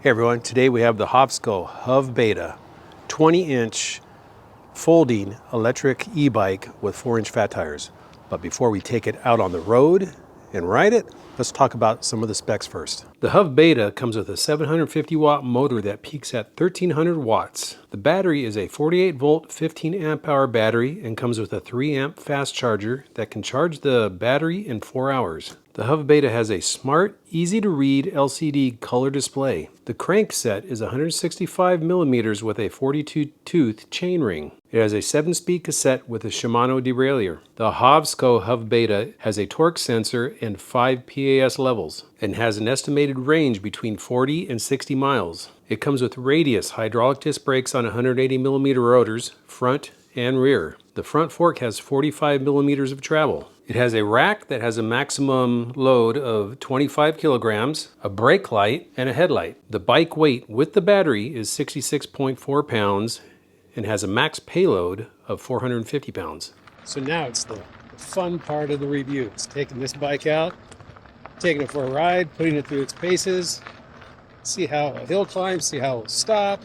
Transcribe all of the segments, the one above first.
Hey everyone, today we have the Hovsco Hovbeta 20-inch folding electric e-bike with 4-inch fat tires. But before we take it out on the road and ride it, let's talk about some of the specs first. The Hovbeta comes with a 750 watt motor that peaks at 1300 watts. The battery is a 48 volt 15 amp hour battery and comes with a 3 amp fast charger that can charge the battery in 4 hours. The Hovbeta has a smart, easy to read LCD color display. The crank set is 165 millimeters with a 42 tooth chain ring. It has a 7-speed cassette with a Shimano derailleur. The Hovsco Hovbeta has a torque sensor and 5 PAS levels and has an estimated range between 40 and 60 miles. It comes with radius hydraulic disc brakes on 180 millimeter rotors, front and rear. The front fork has 45 millimeters of travel. It has a rack that has a maximum load of 25 kilograms, a brake light, and a headlight. The bike weight with the battery is 66.4 pounds and has a max payload of 450 pounds. So now it's the fun part of the review. It's taking this bike out, taking it for a ride, putting it through its paces, see how a hill climb, see how it'll stop,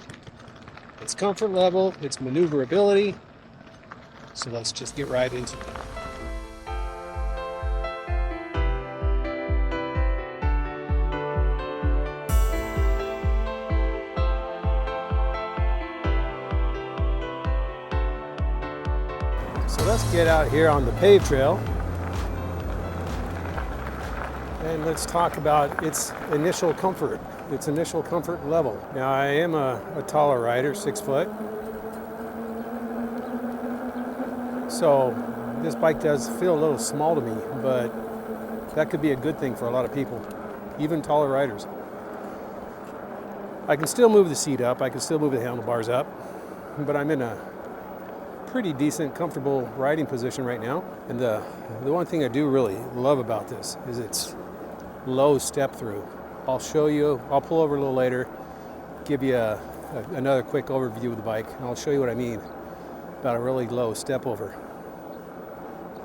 its comfort level, its maneuverability. So let's just get right into it. So let's get out here on the paved trail and let's talk about its initial comfort level. Now I am a taller rider, 6 foot. So this bike does feel a little small to me, but that could be a good thing for a lot of people, even taller riders. I can still move the seat up, I can still move the handlebars up, but I'm in a pretty decent, comfortable riding position right now. And the one thing I do really love about this is its low step through. I'll show you, I'll pull over a little later, give you another quick overview of the bike, and I'll show you what I mean about a really low step over.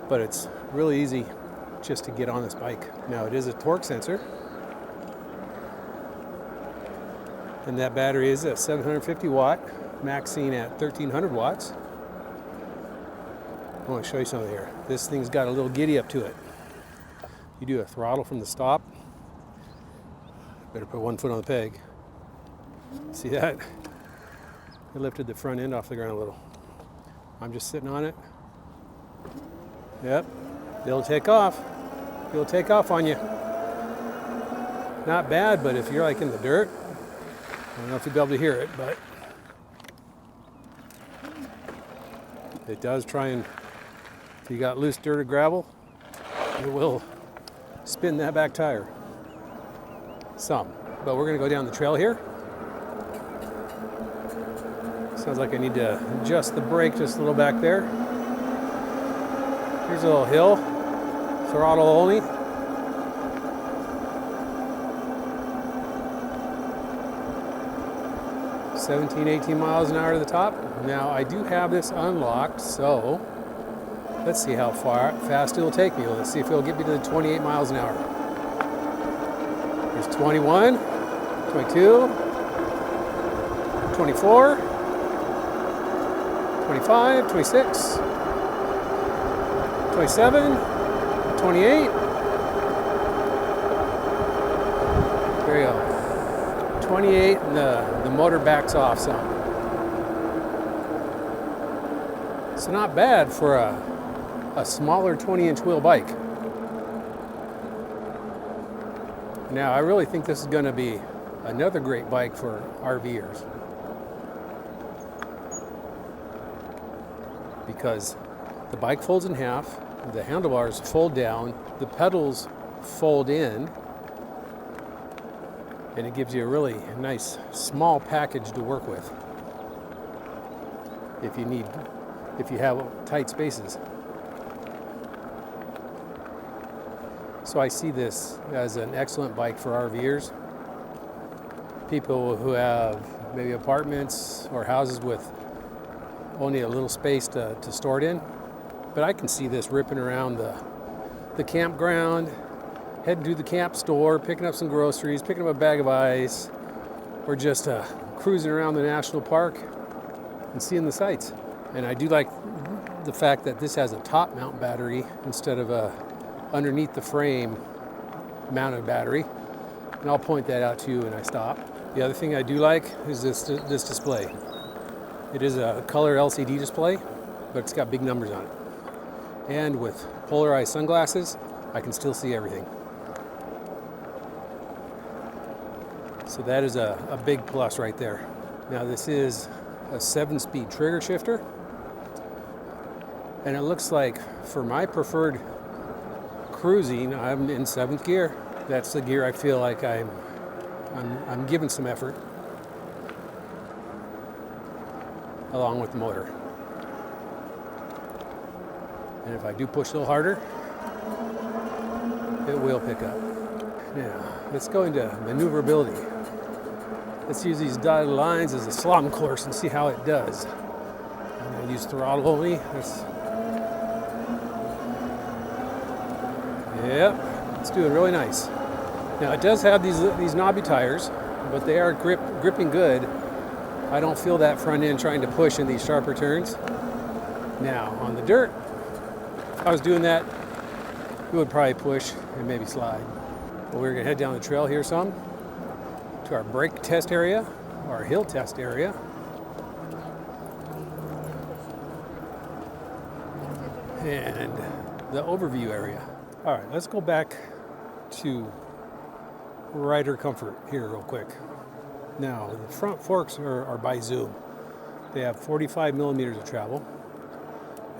But it's really easy just to get on this bike. Now it is a torque sensor, and that battery is a 750 watt, maxing at 1300 watts. I want to show you something here. This thing's got a little giddy up to it. You do a throttle from the stop. Better put one foot on the peg. See that? I lifted the front end off the ground a little. I'm just sitting on it. Yep, it'll take off. It'll take off on you. Not bad, but if you're like in the dirt, I don't know if you'll be able to hear it, but it does try and, if you got loose dirt or gravel, it will spin that back tire some. But we're gonna go down the trail here. Sounds like I need to adjust the brake just a little back there. Here's a little hill, throttle only. (17, 18 miles an hour to the top. Now I do have this unlocked, so let's see how fast it'll take me. Let's see if it'll get me to the 28 miles an hour. Here's 21, 22, 24, 25, 26, 27, 28. There you go. 28, and the motor backs off some. So not bad for a smaller 20-inch wheel bike. Now I really think this is going to be another great bike for RVers, because the bike folds in half, the handlebars fold down, the pedals fold in, and it gives you a really nice small package to work with if you have tight spaces. So I see this as an excellent bike for RVers, people who have maybe apartments or houses with only a little space to store it in. But I can see this ripping around the campground, heading to the camp store, picking up some groceries, picking up a bag of ice, We're just cruising around the national park and seeing the sights. And I do like the fact that this has a top mount battery instead of a underneath the frame mounted battery. And I'll point that out to you when I stop. The other thing I do like is this display. It is a color LCD display, but it's got big numbers on it. And with polarized sunglasses, I can still see everything. So that is a big plus right there. Now this is a 7-speed trigger shifter. And it looks like for my preferred cruising, I'm in 7th gear. That's the gear I feel like I'm giving some effort along with the motor. And if I do push a little harder, it will pick up. Now, let's go into maneuverability. Let's use these dotted lines as a slalom course and see how it does. I'm going to use throttle only. Yep, it's doing really nice. Now it does have these knobby tires, but they are gripping good. I don't feel that front end trying to push in these sharper turns. Now on the dirt, if I was doing that, it would probably push and maybe slide. But we're gonna head down the trail here some to our brake test area, our hill test area. And the overview area. All right, let's go back to rider comfort here real quick. Now, the front forks are by Zoom. They have 45 millimeters of travel,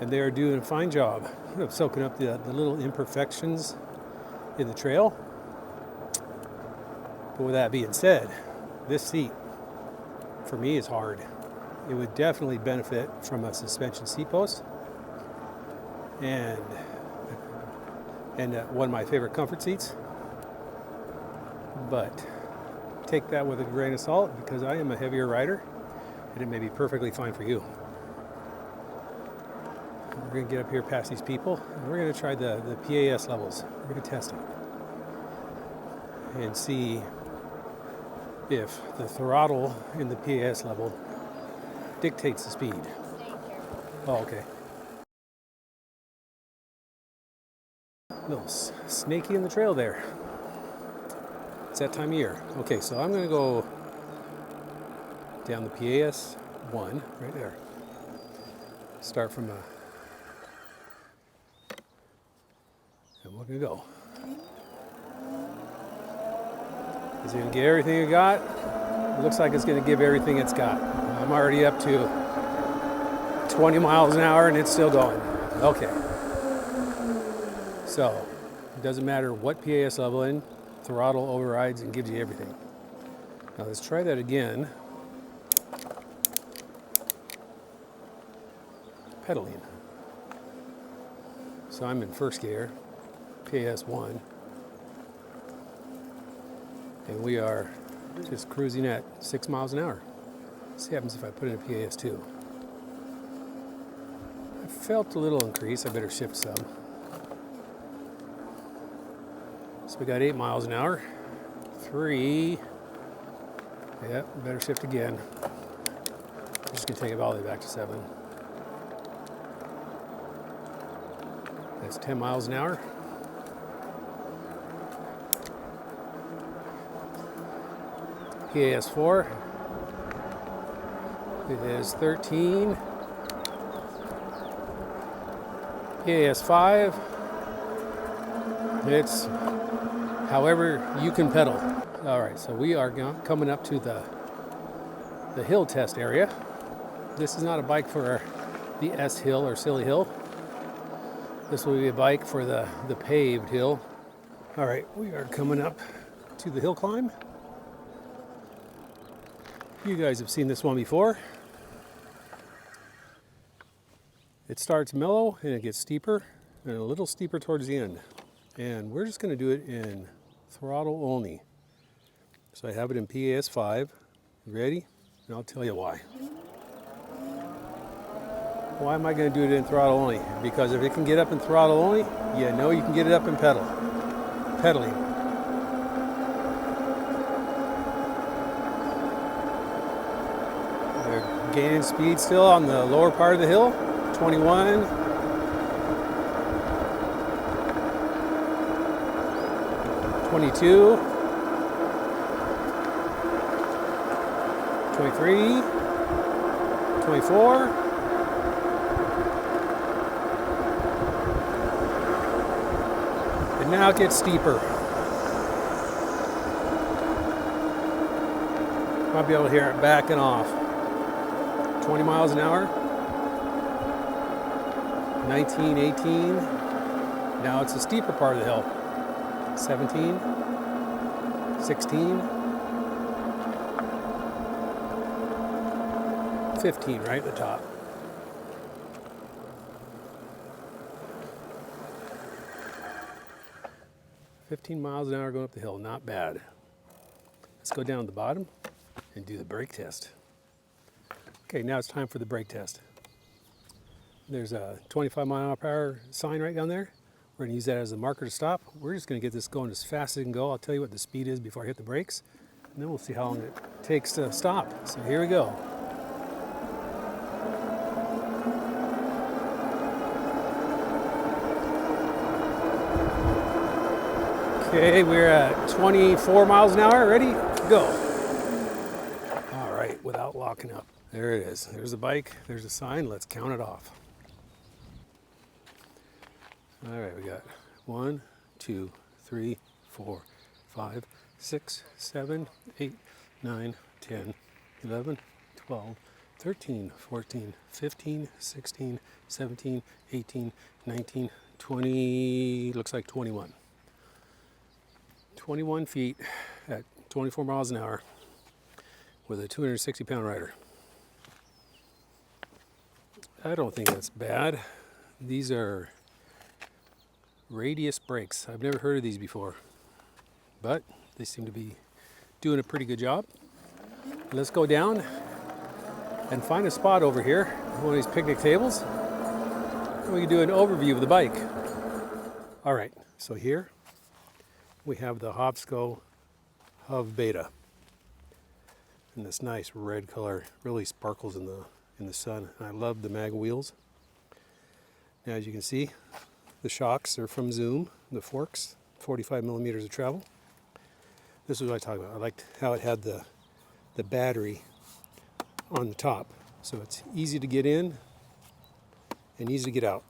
and they are doing a fine job of soaking up the little imperfections in the trail. But with that being said, this seat, for me, is hard. It would definitely benefit from a suspension seat post, and one of my favorite comfort seats. But take that with a grain of salt because I am a heavier rider and it may be perfectly fine for you. We're going to get up here past these people and we're going to try the PAS levels. We're going to test it and see if the throttle in the PAS level dictates the speed. Oh, okay. A little snaky in the trail there. It's that time of year. Okay, so I'm going to go down the PAS 1 right there. Start from and we're going to go. Is it going to get everything it got? It looks like it's going to give everything it's got. I'm already up to 20 miles an hour and it's still going. Okay. So, it doesn't matter what PAS level in, throttle overrides and gives you everything. Now let's try that again. Pedaling. So I'm in first gear, PAS 1. And we are just cruising at 6 miles an hour. Let's see what happens if I put in a PAS 2. I felt a little increase, I better shift some. So we got 8 miles an hour. 3. Yep, better shift again. I'm just gonna take it all the way back to 7. That's 10 miles an hour. PAS 4. It is 13. PAS 5. It's however you can pedal. All right, so we are coming up to the hill test area. This is not a bike for the S hill or silly hill. This will be a bike for the paved hill. All right, we are coming up to the hill climb. You guys have seen this one before. It starts mellow and it gets steeper and a little steeper towards the end. And we're just going to do it in throttle only. So I have it in PAS 5. Ready? And I'll tell you why. Why am I going to do it in throttle only? Because if it can get up in throttle only, you know you can get it up in pedaling. Gaining speed still on the lower part of the hill. 21. 22. 23. 24. And now it gets steeper. Might be able to hear it backing off. 20 miles an hour. 19, 18. Now it's a steeper part of the hill. 17. 16. 15 right at the top. $15 miles an hour going up the hill, not bad. Let's go down to the bottom and do the brake test. Okay, now it's time for the brake test. There's a 25-mile-per-hour sign right down there. We're going to use that as a marker to stop. We're just going to get this going as fast as it can go. I'll tell you what the speed is before I hit the brakes, and then we'll see how long it takes to stop. So here we go. Okay, we're at 24 miles an hour. Ready? Go. All right, without locking up. There it is. There's the bike. There's the sign. Let's count it off. All right, we got 1, 2, 3, 4, 5, 6, 7, 8, 9, 10, 11, 12, 13, 14, 15, 16, 17, 18, 19, 20, looks like 21. 21 feet at 24 miles an hour with a 260-pound rider. I don't think that's bad. These are radius brakes. I've never heard of these before, but they seem to be doing a pretty good job. Let's go down and find a spot over here, one of these picnic tables, and we can do an overview of the bike. All right, so here we have the Hovsco Hovbeta, and this nice red color really sparkles in the sun. And I love the mag wheels. Now, as you can see, the shocks are from Zoom, the forks, 45 millimeters of travel. This is what I talk about. I liked how it had the battery on the top, so it's easy to get in and easy to get out.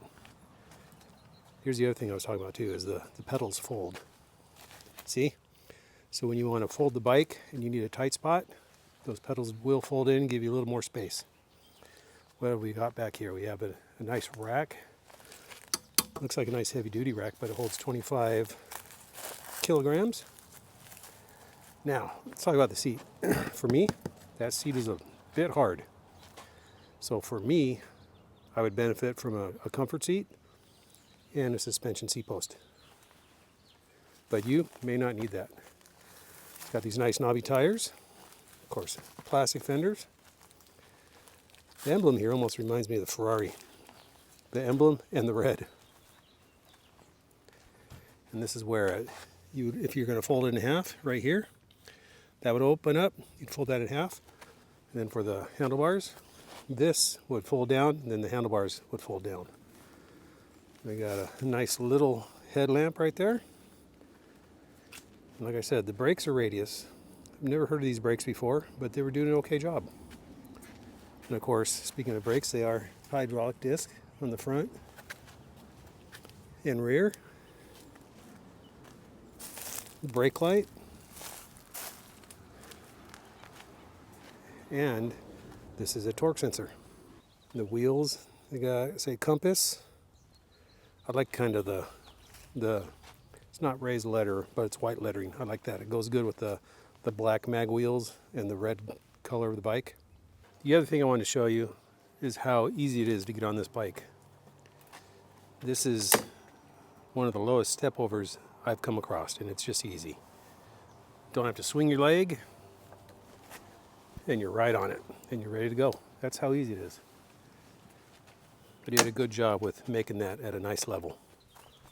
Here's the other thing I was talking about too, is the pedals fold. See? So when you want to fold the bike and you need a tight spot, those pedals will fold in and give you a little more space. What have we got back here? We have a nice rack. Looks like a nice heavy duty rack, but it holds 25 kilograms. Now, let's talk about the seat. For me, that seat is a bit hard. So for me, I would benefit from a comfort seat and a suspension seat post. But you may not need that. Got these nice knobby tires, of course, plastic fenders. The emblem here almost reminds me of the Ferrari. The emblem and the red. And this is where if you're going to fold it in half, right here, that would open up. You'd fold that in half. And then for the handlebars, this would fold down, and then the handlebars would fold down. We got a nice little headlamp right there. And like I said, the brakes are radius. I've never heard of these brakes before, but they were doing an okay job. And of course, speaking of brakes, they are hydraulic disc on the front and rear. Brake light. And this is a torque sensor. The wheels, they got, say, compass. I like kind of the it's not raised letter, but it's white lettering. I like that. It goes good with the black mag wheels and the red color of the bike. The other thing I wanted to show you is how easy it is to get on this bike. This is one of the lowest step overs I've come across, and it's just easy. Don't have to swing your leg, and you're right on it, and you're ready to go. That's how easy it is. But you did a good job with making that at a nice level.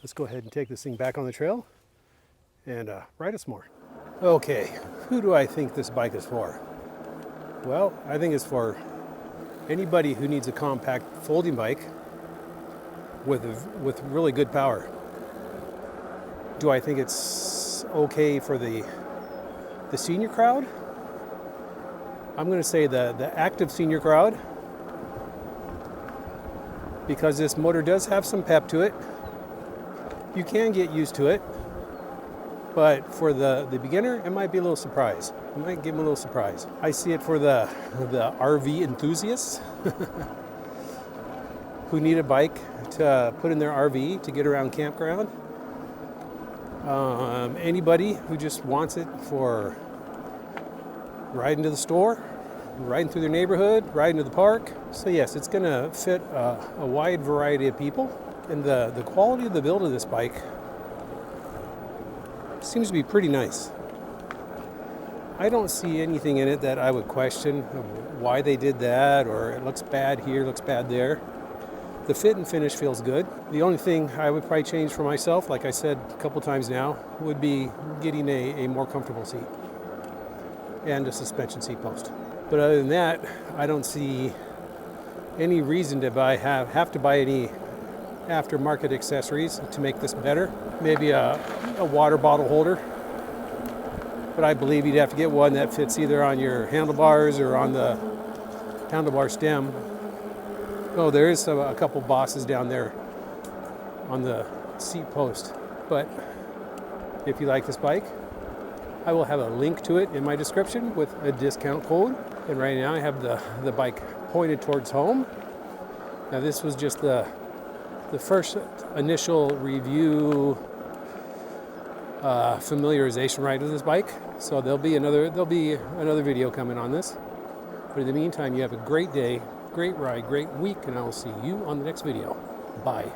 Let's go ahead and take this thing back on the trail and ride us more. Okay, who do I think this bike is for? Well, I think it's for Anybody who needs a compact folding bike with really good power. Do I think it's okay for the senior crowd? I'm going to say the active senior crowd, because this motor does have some pep to it. You can get used to it, but for the beginner, it might be a little surprise. It might give them a little surprise. I see it for the RV enthusiasts who need a bike to put in their RV to get around campground. Anybody who just wants it for riding to the store, riding through their neighborhood, riding to the park. So yes, it's going to fit a wide variety of people. And the quality of the build of this bike seems to be pretty nice. I don't see anything in it that I would question why they did that, or it looks bad here, looks bad there. The fit and finish feels good. The only thing I would probably change for myself, like I said a couple times now, would be getting a more comfortable seat and a suspension seat post. But other than that, I don't see any reason to have to buy any aftermarket accessories to make this better. Maybe a water bottle holder, but I believe you'd have to get one that fits either on your handlebars or on the handlebar stem. Oh, there is a couple bosses down there on the seat post. But if you like this bike, I will have a link to it in my description with a discount code. And right now I have the bike pointed towards home. Now this was just the first initial review familiarization ride with this bike. So there'll be another video coming on this. But in the meantime, you have a great day, great ride, great week, and I will see you on the next video. Bye.